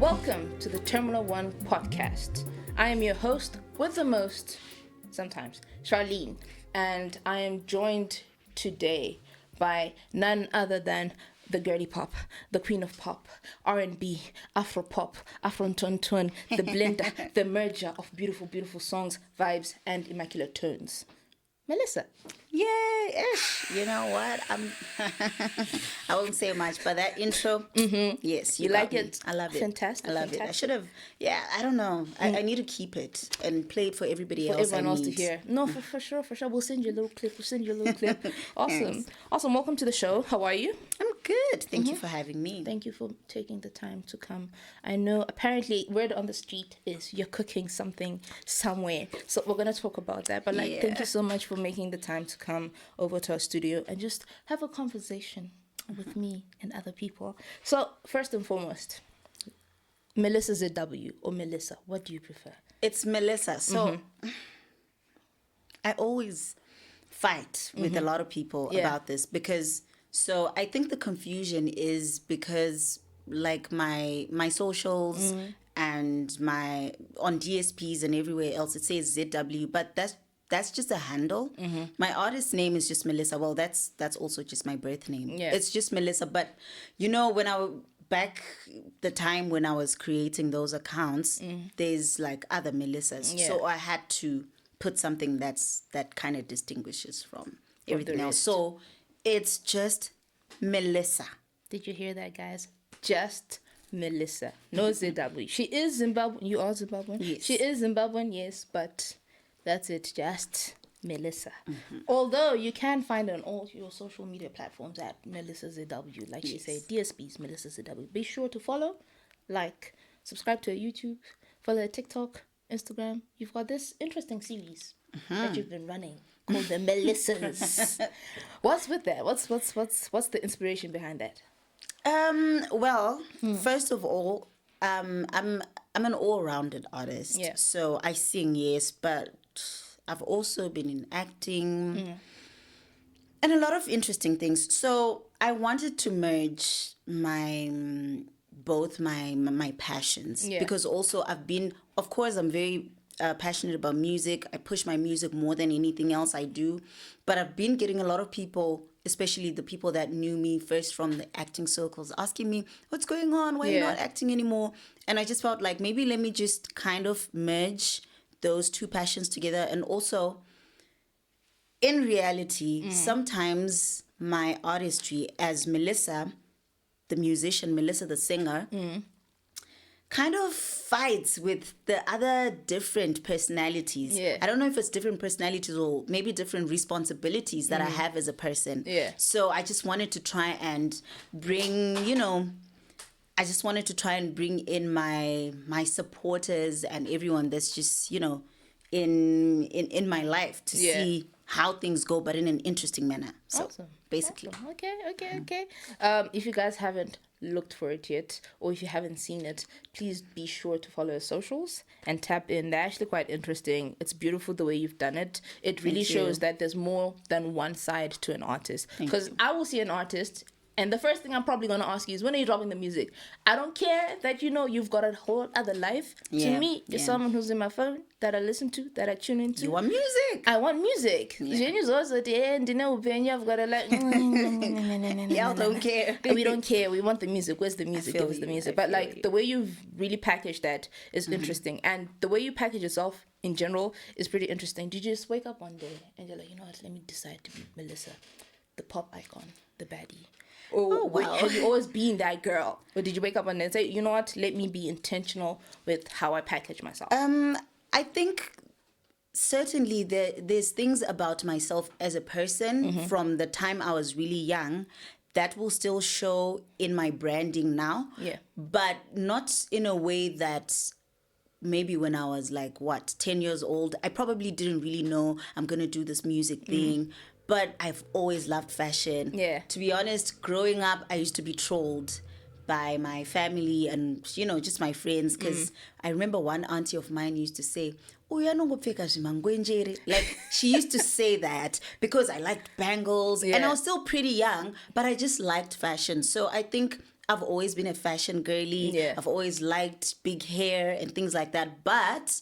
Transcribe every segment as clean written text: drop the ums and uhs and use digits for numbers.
Welcome to the Terminal 1 podcast. I am your host with the most, sometimes, Charlene, and I am joined today by none other than the girly pop, the queen of pop, R&B, afro-pop, afro-ton-ton, the blender, the merger of beautiful, beautiful songs, vibes, and immaculate tones. Melyssa. Yay-ish. You know what? I won't say much, but that intro, yes, You like it? I love it. Fantastic. I love it. I should have, I don't know. I need to keep it and play it for everybody else. Everyone else to hear. No, for sure. We'll send you a little clip. Awesome. Yes. Awesome. Welcome to the show. How are you? I'm good. Thank you for having me. Thank you for taking the time to come. I know apparently word on the street is you're cooking something somewhere. So we're going to talk about that. But thank you so much for making the time to come over to our studio and just have a conversation with me and other people. So first and foremost, Melyssa ZW or Melyssa, what do you prefer? It's Melyssa. So I always fight with a lot of people about this because I think the confusion is because like my socials and my on DSPs and everywhere else it says ZW, but that's just a handle. My artist name is just Melyssa. Well, that's also just my birth name. Yeah. It's just Melyssa. But you know, when back the time when I was creating those accounts, there's like other Melyssas. Yeah. So I had to put something that kind of distinguishes from everything else. So it's just Melyssa. Did you hear that, guys? Just Melyssa. No ZW. She is Zimbabwean. You are Zimbabwean? Yes. She is Zimbabwean, yes, but that's it. Just Melyssa. Although you can find her on all your social media platforms at Melyssa ZW. Like she said, DSP's Melyssa ZW. Be sure to follow, like, subscribe to her YouTube, follow her TikTok, Instagram. You've got this interesting series that you've been running called the Melissas. What's with that? What's the inspiration behind that? Well, first of all, I'm an all-rounded artist. Yeah. So I sing, yes, but I've also been in acting and a lot of interesting things. So I wanted to merge both my passions because also I'm very passionate about music. I push my music more than anything else I do, but I've been getting a lot of people, especially the people that knew me first from the acting circles, asking me, what's going on? Why are you not acting anymore? And I just felt like maybe let me just kind of merge those two passions together. And also, in reality, sometimes my artistry as Melyssa, the musician, Melyssa, the singer, kind of fights with the other different personalities. Yeah. I don't know if it's different personalities or maybe different responsibilities that I have as a person. Yeah. So I just wanted to try and bring, in my supporters and everyone that's just, in my life to see how things go, but in an interesting manner. So awesome. Basically. Awesome. Okay. If you guys haven't looked for it yet, or if you haven't seen it, please be sure to follow our socials and tap in. They're actually quite interesting. It's beautiful the way you've done it. It really shows that there's more than one side to an artist. Because I will see an artist, and the first thing I'm probably going to ask you is, when are you dropping the music? I don't care that you've got a whole other life. To me, you're someone who's in my phone that I listen to, that I tune into. You want music? I want music. Jenny's also at the end, I've got to like... Y'all don't care. We don't care. We want the music. Where's the music? Give us the music. But like the way you've really packaged that is interesting. And the way you package yourself in general is pretty interesting. Did you just wake up one day and you're like, you know what, let me decide to be Melyssa, the pop icon, the baddie? Or have you always been that girl? Or did you wake up one day and say, you know what, let me be intentional with how I package myself? I think certainly there's things about myself as a person from the time I was really young that will still show in my branding now. Yeah. But not in a way that maybe when I was like, 10 years old, I probably didn't really know I'm going to do this music thing. But I've always loved fashion. Yeah. To be honest, growing up, I used to be trolled by my family and, just my friends. Because I remember one auntie of mine used to say, like, she used to say that because I liked bangles. Yeah. And I was still pretty young, but I just liked fashion. So I think I've always been a fashion girly. Yeah. I've always liked big hair and things like that. But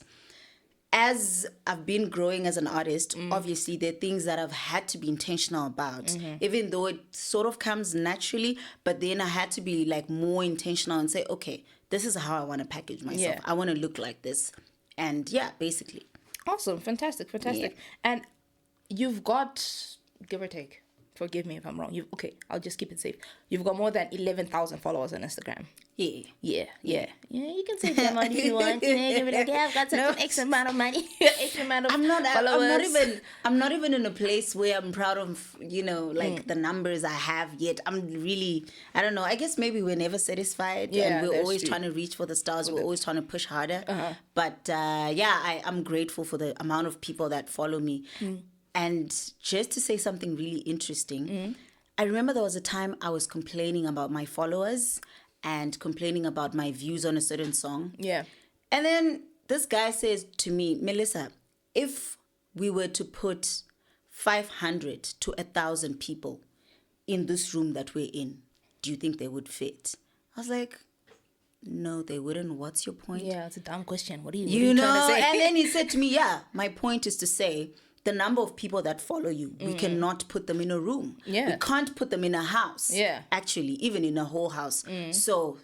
as I've been growing as an artist, obviously there are things that I've had to be intentional about, even though it sort of comes naturally. But then I had to be like more intentional and say, okay, this is how I want to package myself. Yeah. I want to look like this. And yeah, basically. Awesome. Fantastic. Fantastic. And you've got, give or take, forgive me if I'm wrong. I'll just keep it safe. You've got more than 11,000 followers on Instagram. Yeah. Yeah, you can say that money if you want. You can be like, yeah, I've got some X amount of money, X amount of followers. I'm not even in a place where I'm proud of, like the numbers I have yet. I don't know. I guess maybe we're never satisfied, Yeah, and we're that's always true. trying to reach for the stars. We're always trying to push harder. But I'm grateful for the amount of people that follow me. And just to say something really interesting, I remember there was a time I was complaining about my followers and complaining about my views on a certain song. Yeah. And then this guy says to me, Melyssa, if we were to put 500 to 1,000 people in this room that we're in, do you think they would fit? I was like, no, they wouldn't. What's your point? Yeah, it's a dumb question. What are you You trying to know, say? and then he said to me, yeah, my point is to say the number of people that follow you, we cannot put them in a room. Yeah. We can't put them in a house. Yeah. Actually, even in a whole house. So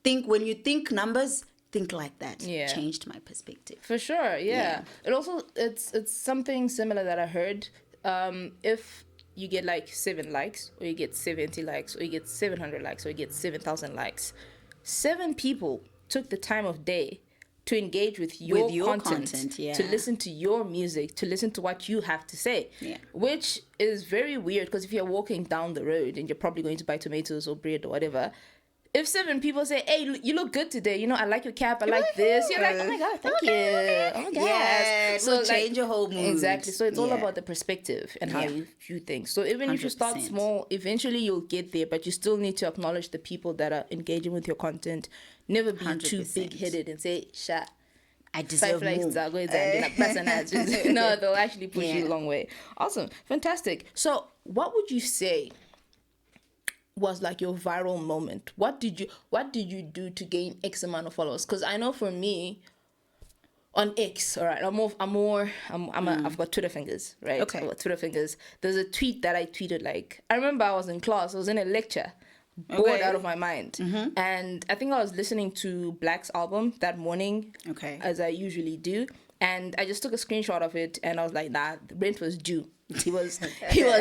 when you think numbers, think like that. Yeah. Changed my perspective. For sure, yeah. It also it's something similar that I heard. If you get like 7 likes, or you get 70 likes, or you get 700 likes, or you get 7,000 likes, 7 people took the time of day to engage with your content, yeah. to listen to your music, to listen to what you have to say. Yeah. Which is very weird, because if you're walking down the road and you're probably going to buy tomatoes or bread or whatever, if 7 people say, hey, you look good today, I like your cap, I like this, you're like, oh my God, thank you. Oh my God. Yeah, it will change your whole mood. Exactly. So it's all Yeah. about the perspective and how you view things. So even if you start 100%. small, eventually you'll get there, but you still need to acknowledge the people that are engaging with your content. Never be too 100%. big-headed and say, "Sha, I 5 deserve likes more. are going to No, they'll actually push you Yeah. a long way. Awesome. Fantastic. So what would you say was like your viral moment? What did you do to gain X amount of followers? Because I know for me, on X, all right, I've got Twitter fingers, right? Okay. I've got Twitter fingers. There's a tweet that I tweeted, like, I remember I was in class, I was in a lecture, bored Okay. out of my mind. And I think I was listening to Black's album that morning, Okay. as I usually do. And I just took a screenshot of it, and I was like, nah, the rent was due. He was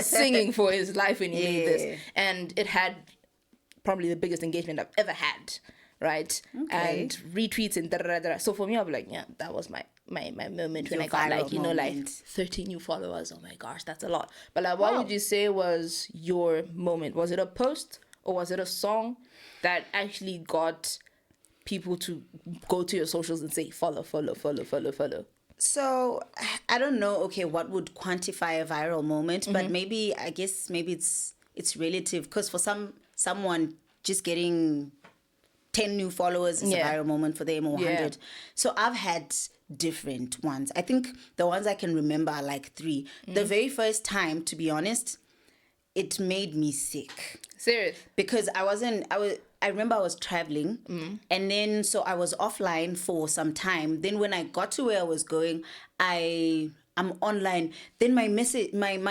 singing for his life when he made this. And it had probably the biggest engagement I've ever had, right? Okay. And retweets and da-da-da-da. So for me, I'll be like, yeah, that was my moment when Your I got like, viral like moment. 30 new followers. Oh my gosh, that's a lot. But like, what would you say was your moment? Was it a post, or was it a song that actually got people to go to your socials and say, follow? So I don't know. Okay, what would quantify a viral moment? But maybe it's relative, because for someone just getting 10 new followers is a viral moment for them, or 100. So I've had different ones. I think the ones I can remember are like 3. The very first time, to be honest, it made me sick. Serious? Because I remember I was traveling, and then so I was offline for some time. Then when I got to where I was going, I'm online. Then my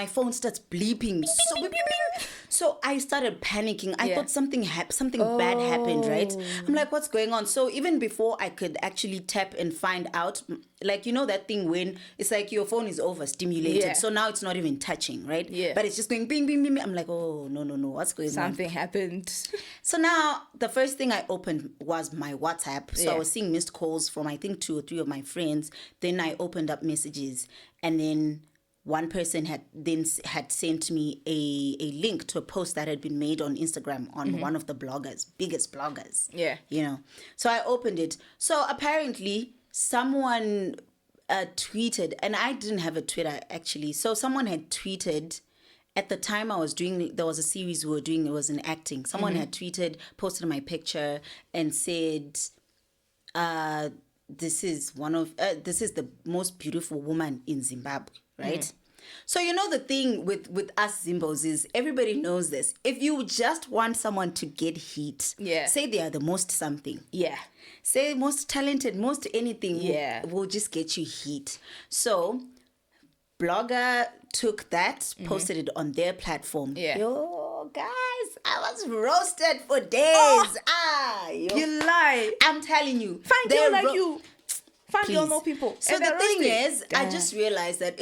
phone starts bleeping. So beep, beep, beep. So I started panicking. I thought something bad happened, right? I'm like, what's going on? So even before I could actually tap and find out, like, that thing when it's like your phone is overstimulated. Yeah. So now it's not even touching, right? Yeah. But it's just going bing, bing, bing, bing. I'm like, oh, no, what's going on? Something happened. So now the first thing I opened was my WhatsApp. So I Yeah. was seeing missed calls from, I think, 2 or 3 of my friends. Then I opened up messages, and then one person had sent me a link to a post that had been made on Instagram on one of the biggest bloggers. Yeah. So I opened it. So apparently someone tweeted, and I didn't have a Twitter actually. So someone had tweeted. At the time there was a series we were doing, it was in acting. Someone had tweeted, posted my picture, and said, this is the most beautiful woman in Zimbabwe, right? So you know the thing with us Zimbos is everybody knows this. If you just want someone to get heat, Yeah. say they are the most something. Yeah. Say most talented, most anything Yeah. will just get you heat. So Blogger took that, posted it on their platform. Yeah. Yo, guys, I was roasted for days. Yo. You lie. I'm telling you. Find they're girl like ro- you. Find girl Please. more people. So And the they're thing roasting. is, I just realized that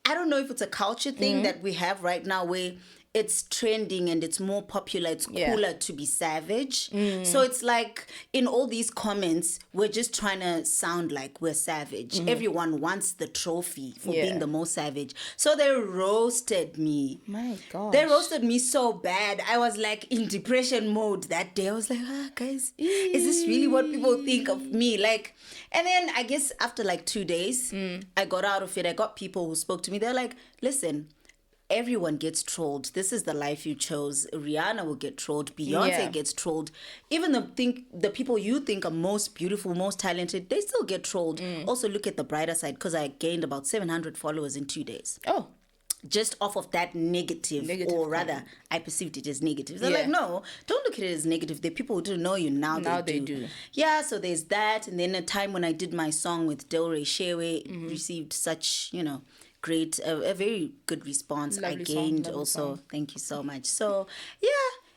I don't know if it's a culture thing that we have right now where it's trending and it's more popular, it's Yeah. cooler to be savage. So it's like in all these comments, we're just trying to sound like we're savage. Everyone wants the trophy for Yeah. being the most savage. So they roasted me. My God. They roasted me so bad. I was like in depression mode that day. I was like, guys, is this really what people think of me? Like, and then I guess after like 2 days, I got out of it. I got people who spoke to me. They're like, listen, everyone gets trolled. This is the life you chose. Rihanna will get trolled. Beyonce Yeah. gets trolled. Even the people you think are most beautiful, most talented, they still get trolled. Also, look at the brighter side because I gained about 700 followers in 2 days. Oh. Just off of that negative or rather, comment. I perceived it as negative. They're Yeah. like, no, don't look at it as negative. The people who don't know you now, Now they they do. Yeah, so there's that. And then a time when I did my song with Delray Shewe, received such, great, a very good response. Lovely I song, gained lovely also. song. Thank you so much. So, yeah.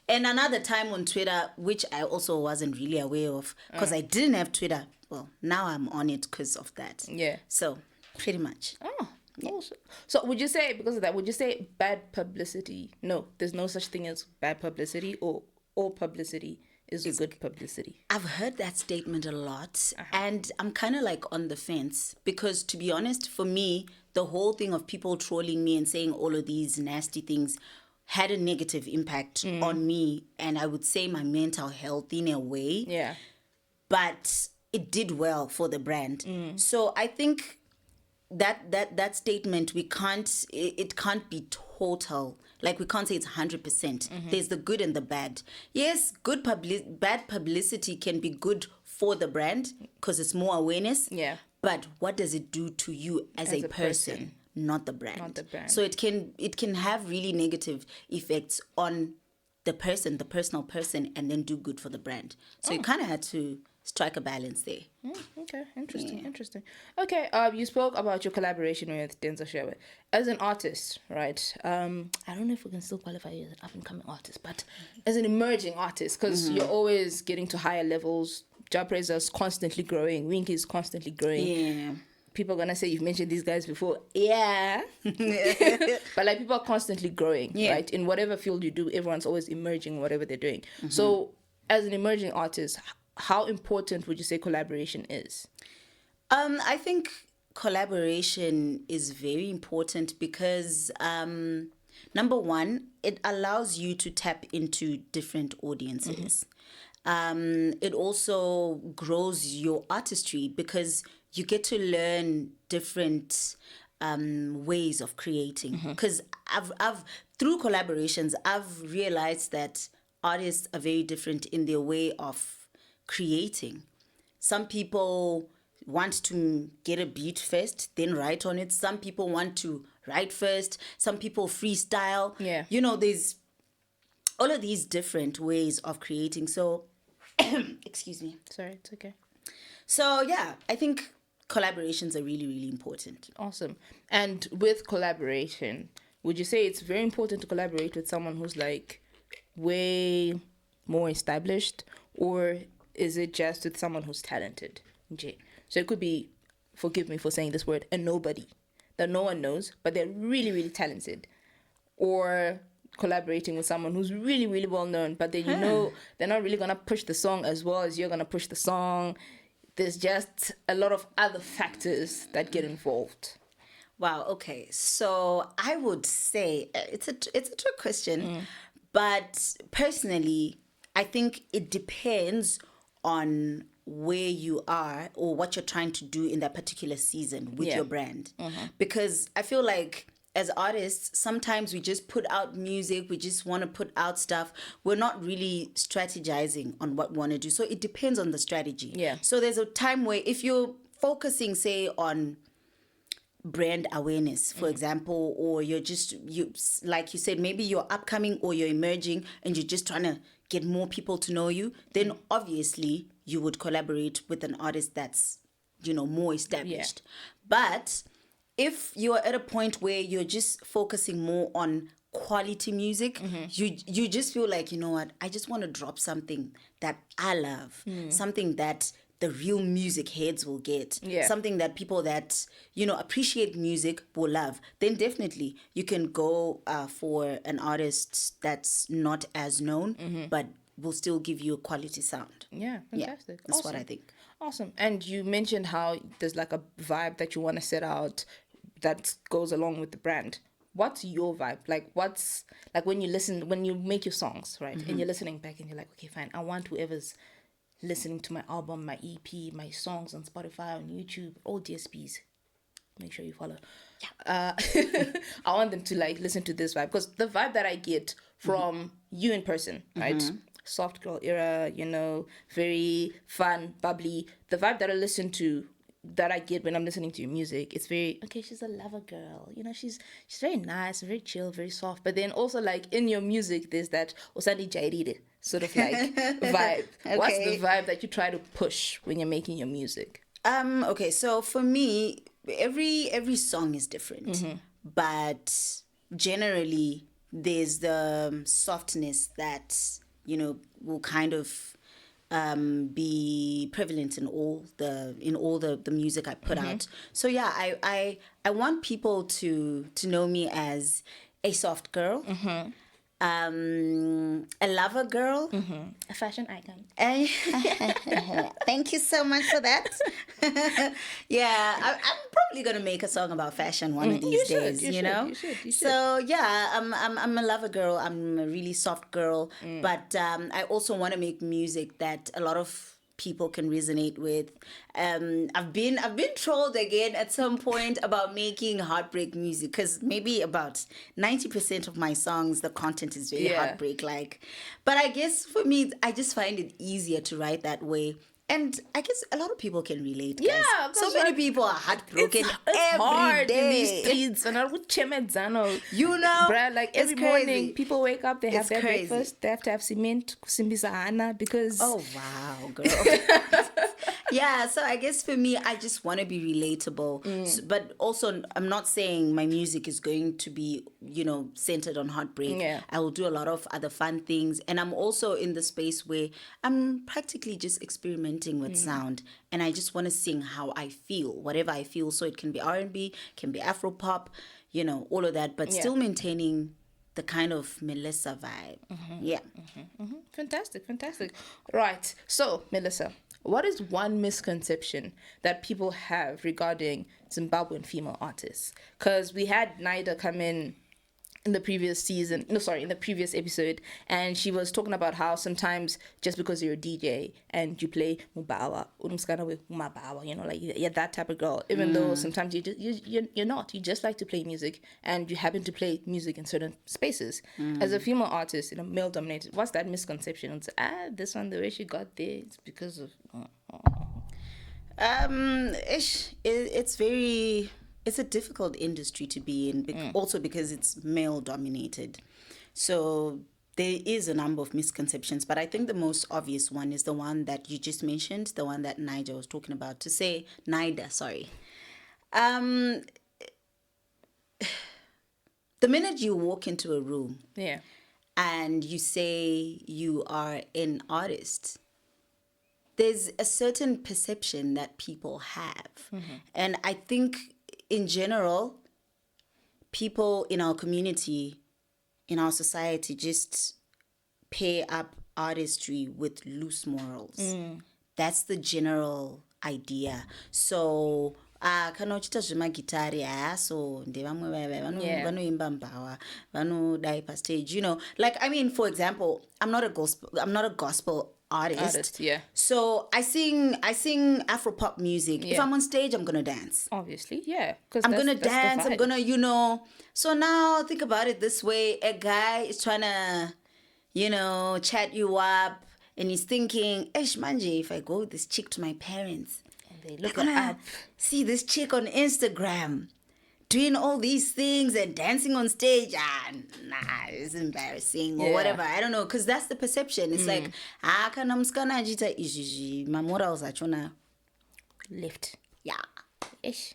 And another time on Twitter, which I also wasn't really aware of because I didn't have Twitter. Well, now I'm on it because of that. Yeah. So, pretty much. Oh. Also. So would you say, because of that, would you say bad publicity? No, there's no such thing as bad publicity, or all publicity is good publicity. I've heard that statement a lot, and I'm kind of like on the fence because, to be honest, for me, the whole thing of people trolling me and saying all of these nasty things had a negative impact on me, and I would say my mental health in a way. Yeah. But it did well for the brand. So I think that statement, it can't be total. Like, we can't say it's 100%. There's the good and the bad. Yes, bad publicity can be good for the brand because it's more awareness. Yeah. But what does it do to you as a person, not the brand? Not the brand. So it can have really negative effects on the person, the personal person, and then do good for the brand. So you kind of had to strike a balance there. Okay, interesting. Okay, you spoke about your collaboration with Denzel Shewe. As an artist, right? I don't know if we can still qualify you as an up-and-coming artist, but as an emerging artist, because you're always getting to higher levels. Job is constantly growing. Winky is constantly growing. Yeah. People are gonna say you've mentioned these guys before. Yeah. But like, people are constantly growing, right? In whatever field you do, everyone's always emerging in whatever they're doing. So as an emerging artist, how important would you say collaboration is? I think collaboration is very important because number one, it allows you to tap into different audiences. It also grows your artistry because you get to learn different ways of creating. Because I've through collaborations, I've realized that artists are very different in their way of creating. Some people want to get a beat first, then write on it. Some people want to write first. Some people freestyle. Yeah. There's all of these different ways of creating. So, excuse me. Sorry, it's okay. So, yeah, I think collaborations are really, really important. Awesome. And with collaboration, would you say it's very important to collaborate with someone who's like way more established, or is it just with someone who's talented? So it could be, forgive me for saying this word, a nobody that no one knows, but they're really, really talented. Or collaborating with someone who's really, really well known, but then they're not really gonna push the song as well as you're gonna push the song. There's just a lot of other factors that get involved. Wow. Okay. So I would say it's a trick question, but personally, I think it depends on where you are or what you're trying to do in that particular season with your brand. Because I feel like as artists, sometimes we just put out music, we just want to put out stuff. We're not really strategizing on what we want to do. So it depends on the strategy. Yeah. So there's a time where if you're focusing, say, on brand awareness, for example, or you're just, you like you said, maybe you're upcoming or you're emerging and you're just trying to get more people to know you, then obviously you would collaborate with an artist that's, more established. But if you're at a point where you're just focusing more on quality music, you just feel like, you know what, I just want to drop something that I love, something that the real music heads will get, something that people that appreciate music will love, then definitely you can go for an artist that's not as known, but will still give you a quality sound. Yeah, fantastic. That's Awesome. what I think. Awesome. And you mentioned how there's like a vibe that you want to set out that goes along with the brand. What's your vibe? Like, what's like when you make your songs, right? And you're listening back and you're like, okay, fine. I want whoever's listening to my album, my EP, my songs on Spotify, on YouTube, all DSPs. Make sure you follow. I want them to like listen to this vibe, because the vibe that I get from you in person, right? Soft girl era, very fun, bubbly. The vibe that I get when I'm listening to your music, it's very, okay, she's a lover girl. She's very nice, very chill, very soft. But then also like in your music, there's that Osandi Jairide sort of like vibe. Okay. What's the vibe that you try to push when you're making your music? Okay, so for me, every song is different, but generally there's the softness that will kind of be prevalent in all the music I put out. So yeah, I want people to know me as a soft girl, a lover girl, A fashion icon. Thank you so much for that. Yeah, I'm probably gonna make a song about fashion one of these days. You should. So yeah, I'm a lover girl. I'm a really soft girl, but I also want to make music that a lot of people can resonate with. I've been trolled again at some point about making heartbreak music, because maybe about 90% of my songs, the content is very heartbreak like. But I guess for me, I just find it easier to write that way. And I guess a lot of people can relate, guys. Yeah, so many people are heartbroken it's every hard day. in these streets, and I would chemedzano. Bruh, like it's every crazy. morning, people wake up, they have It's their crazy. breakfast, they have to have cement, kusimbisa hana, because Oh wow, girl. Yeah, so I guess for me, I just want to be relatable. But also, I'm not saying my music is going to be, centered on heartbreak. Yeah. I will do a lot of other fun things. And I'm also in the space where I'm practically just experimenting with sound. And I just want to sing how I feel, whatever I feel. So it can be R&B, can be afro-pop, all of that. But still maintaining the kind of Melyssa vibe. Yeah. Fantastic. Right. So, Melyssa, what is one misconception that people have regarding Zimbabwean female artists? Because we had Naida come in the previous episode, and she was talking about how sometimes just because you're a DJ and you play mubawa, like you're that type of girl, even though sometimes you're not. You just like to play music, and you happen to play music in certain spaces. As a female artist in a male-dominated, what's that misconception? It's this one, the way she got there, it's because of. It's a difficult industry to be in, also because it's male dominated. So there is a number of misconceptions, but I think the most obvious one is the one that you just mentioned, the one that Naida was talking about. Naida, sorry. The minute you walk into a room, and you say you are an artist, there's a certain perception that people have. And I think in general, people in our community, in our society, just pair up artistry with loose morals. That's the general idea. So kana uchita zvemagitari so ndevamwe vanoimba mbava vanodai pastage, like, I mean, for example, I'm not a gospel artist. So I sing afro-pop music. If I'm on stage, I'm gonna dance. Obviously, yeah. I'm gonna dance. I'm gonna, So now think about it this way: a guy is trying to, chat you up, and he's thinking, "Eish manje, if I go with this chick to my parents, they look they're gonna up. see this chick on Instagram. doing all these things and dancing on stage. Nah, it's embarrassing or whatever. I don't know, because that's the perception. It's like, kana msikana ajita izvizvi, mamorals achona left. Yeah. Ish.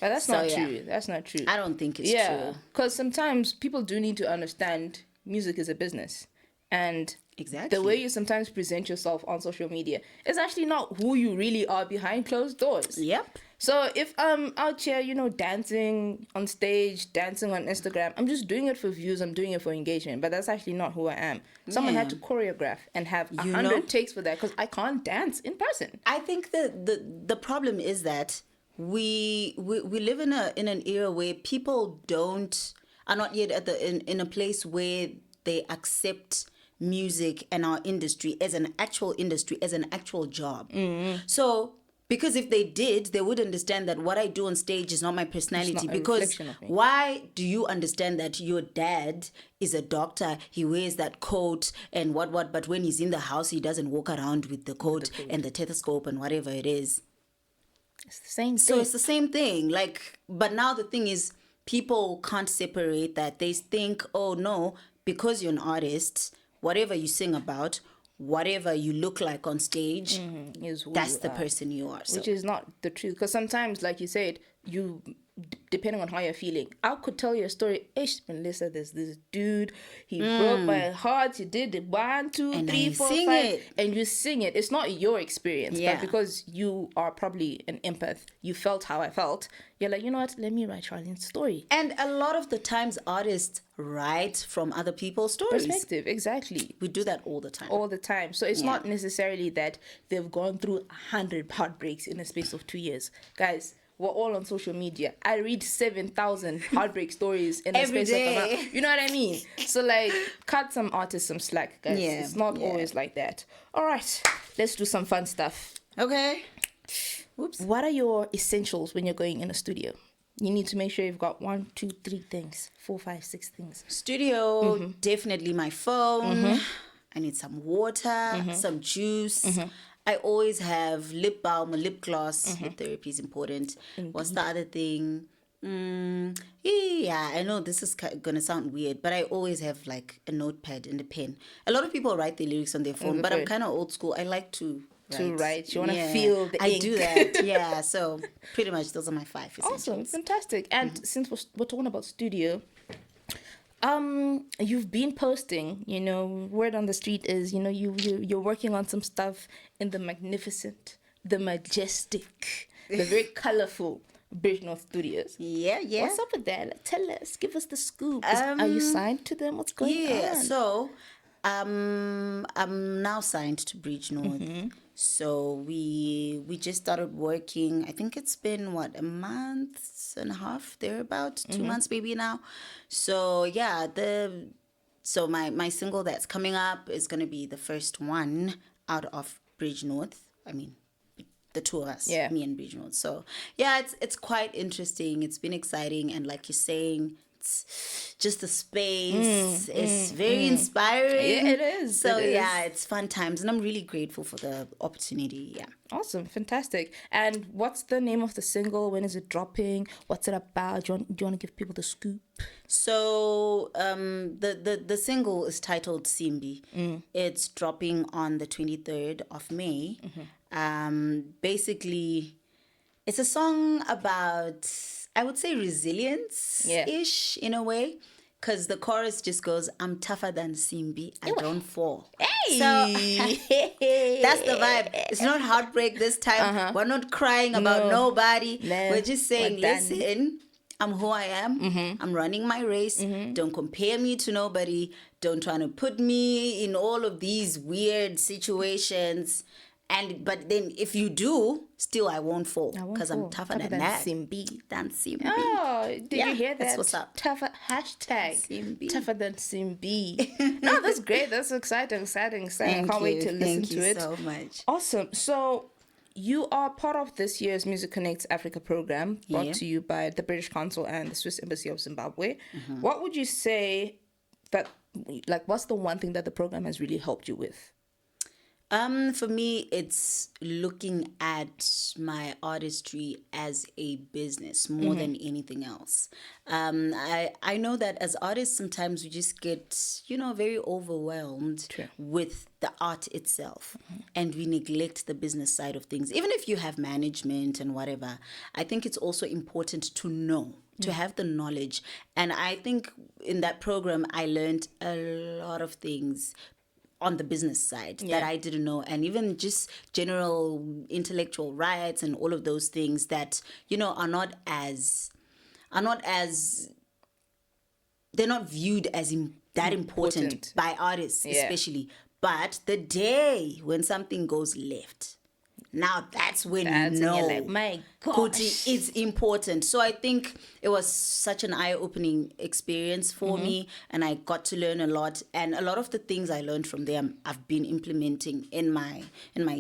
But that's not true. That's not true. I don't think it's true. Because sometimes people do need to understand music is a business. And the way you sometimes present yourself on social media is actually not who you really are behind closed doors. Yep. So if I'm out here, dancing on stage, dancing on Instagram, I'm just doing it for views, I'm doing it for engagement, but that's actually not who I am. Someone had to choreograph and have 100 takes for that, because I can't dance in person. I think the problem is that we live in an era where people are not yet in a place where they accept music and our industry as an actual industry, as an actual job. So because if they did, they would understand that what I do on stage is not my personality. Because why do you understand that your dad is a doctor, he wears that coat and what, but when he's in the house, he doesn't walk around with the coat and the stethoscope and whatever it is. It's the same thing. So it's the same thing. But now the thing is, people can't separate that. They think, oh no, because you're an artist, whatever you sing about, whatever you look like on stage, that's the person you are. So. Which is not the truth. Because sometimes, like you said, depending on how you're feeling, I could tell you a story. Melyssa, there's this dude, he broke my heart, he did it 1, 2, 3, 4, 5, and you sing it. It's not your experience, but because you are probably an empath, you felt how I felt, you're like, you know what, let me write Charlene's story. And a lot of the times artists write from other people's stories. Perspective, exactly. We do that all the time. All the time. So it's not necessarily that they've gone through 100 heartbreaks in the space of 2 years. Guys, we're all on social media. I read 7,000 heartbreak stories in the space of a month. You know what I mean? So cut some artists some slack, guys. It's not always like that. All right, let's do some fun stuff. Okay. Oops. What are your essentials when you're going in a studio? You need to make sure you've got 1, 2, 3 things, 4, 5, 6 things. Studio, definitely my phone. I need some water, some juice. I always have lip balm or lip gloss. Lip therapy is important. What's the other thing? I know this is going to sound weird, but I always have a notepad and a pen. A lot of people write their lyrics on their phone, but I'm kind of old school. I like to write. You want to feel the ink. I do that. So pretty much those are my 5 essentials. Awesome, fantastic. And since we're talking about studio, you've been posting, word on the street is, you're working on some stuff in the magnificent, the majestic, the very colorful Bridge North Studios. Yeah. What's up with that? Tell us, give us the scoop. Are you signed to them? What's going on? Yeah, so I'm now signed to Bridge North. So we just started working. I think it's been a month and a half, thereabout, 2 months maybe now. So so my single that's coming up is gonna be the first one out of Bridge North. I mean, the two of us, me and Bridge North. So it's quite interesting. It's been exciting, and like you're saying, just the space is very inspiring. Yeah, it is. So it's fun times, and I'm really grateful for the opportunity. Awesome, fantastic. And what's the name of the single? When is it dropping? What's it about? Do you want to give people the scoop? So the single is titled Simbi. It's dropping on the 23rd of May. Basically, it's a song about, I would say, resilience-ish in a way. Because the chorus just goes, I'm tougher than Simbi, I don't fall. Hey! So that's the vibe. It's not heartbreak this time. We're not crying about nobody. We're just saying, listen, I'm who I am. I'm running my race. Don't compare me to nobody. Don't try to put me in all of these weird situations. But then if you do, still I won't fall because I'm tougher than that. Simbi. Than Simbi. Oh, did you hear that? That's what's up. Tougher hashtag. Simbi. Tougher than Simbi. No, that's great. That's exciting. Can't wait to listen to it. Thank you so much. Awesome. So you are part of this year's Music Connects Africa program brought to you by the British Council and the Swiss Embassy of Zimbabwe. What would you say what's the one thing that the program has really helped you with? For me, it's looking at my artistry as a business more than anything else. I know that as artists, sometimes we just get, very overwhelmed True. with the art itself, and we neglect the business side of things. Even if you have management and whatever, I think it's also important to know, to have the knowledge. And I think in that program, I learned a lot of things on the business side that I didn't know, and even just general intellectual rights and all of those things that are not as they're not viewed as that important by artists, especially. But the day when something goes left, now that's when That's you when know, you're like, my Kuti, gosh. it's important. So I think it was such an eye-opening experience for me, and I got to learn a lot. And a lot of the things I learned from them, I've been implementing in my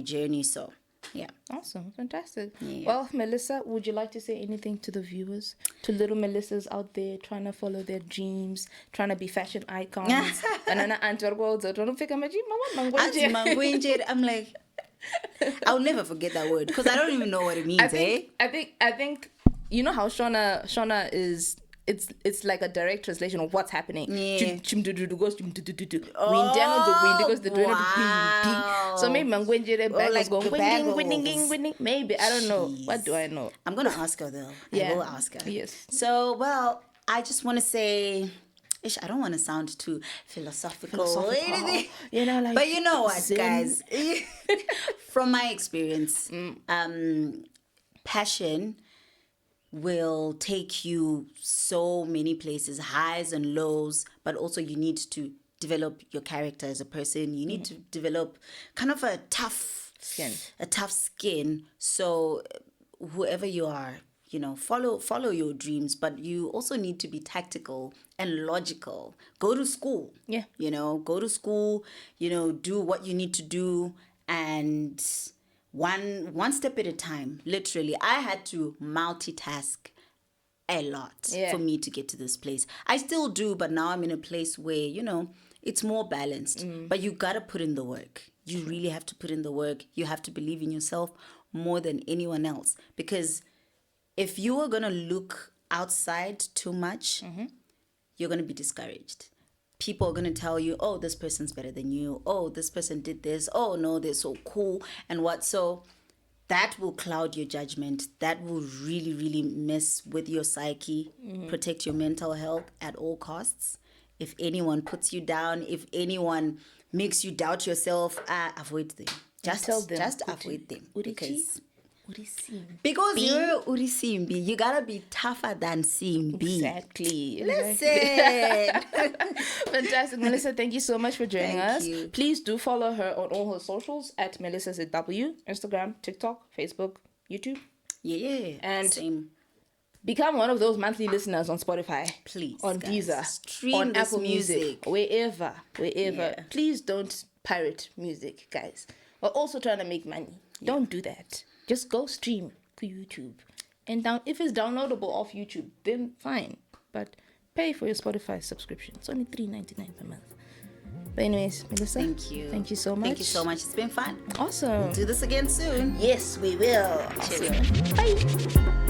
journey. So, yeah. Awesome. Fantastic. Yeah. Well, Melyssa, would you like to say anything to the viewers? To little Melissas out there trying to follow their dreams, trying to be fashion icons. And I'm like, I'll never forget that word because I don't even know what it means. I think you know how Shona is. It's like a direct translation of what's happening. Yeah. Wow. So maybe like maybe I don't know. What do I know? I'm gonna ask her though. Yeah. I will ask her. Yes. So well, I just want to say, I don't want to sound too philosophical or anything. Like, but you know what, Zen. guys? From my experience, passion will take you so many places, highs and lows, but also you need to develop your character as a person. You need to develop kind of a tough skin. So whoever you are, follow your dreams, but you also need to be tactical and logical. Go to school. Yeah. Go to school, do what you need to do, and one step at a time. Literally, I had to multitask a lot for me to get to this place. I still do, but now I'm in a place where, it's more balanced. But you got to put in the work. You really have to put in the work. You have to believe in yourself more than anyone else. Because if you are going to look outside too much, you're going to be discouraged. People are going to tell you, oh, this person's better than you. Oh, this person did this. Oh, no, they're so cool. And what? So that will cloud your judgment. That will really, really mess with your psyche. Protect your mental health at all costs. If anyone puts you down, if anyone makes you doubt yourself, avoid them. Just avoid them. Because you're Urisimbi, you gotta be tougher than Simbi. Exactly. Listen. Fantastic. Melyssa, thank you so much for joining us. You. Please do follow her on all her socials at MelyssaZW, Instagram, TikTok, Facebook, YouTube. Yeah. And same. Become one of those monthly listeners on Spotify. Please. On guys, Deezer. stream on this Apple Music. Wherever. Yeah. Please don't pirate music, guys. We're also trying to make money. Don't do that. Just go stream to YouTube. And if it's downloadable off YouTube, then fine. But pay for your Spotify subscription. It's only $3.99 per month. But anyways, Melyssa. Thank you. Thank you so much. Thank you so much. It's been fun. Awesome. Do this again soon. Yes, we will. Cheers. Awesome. Bye.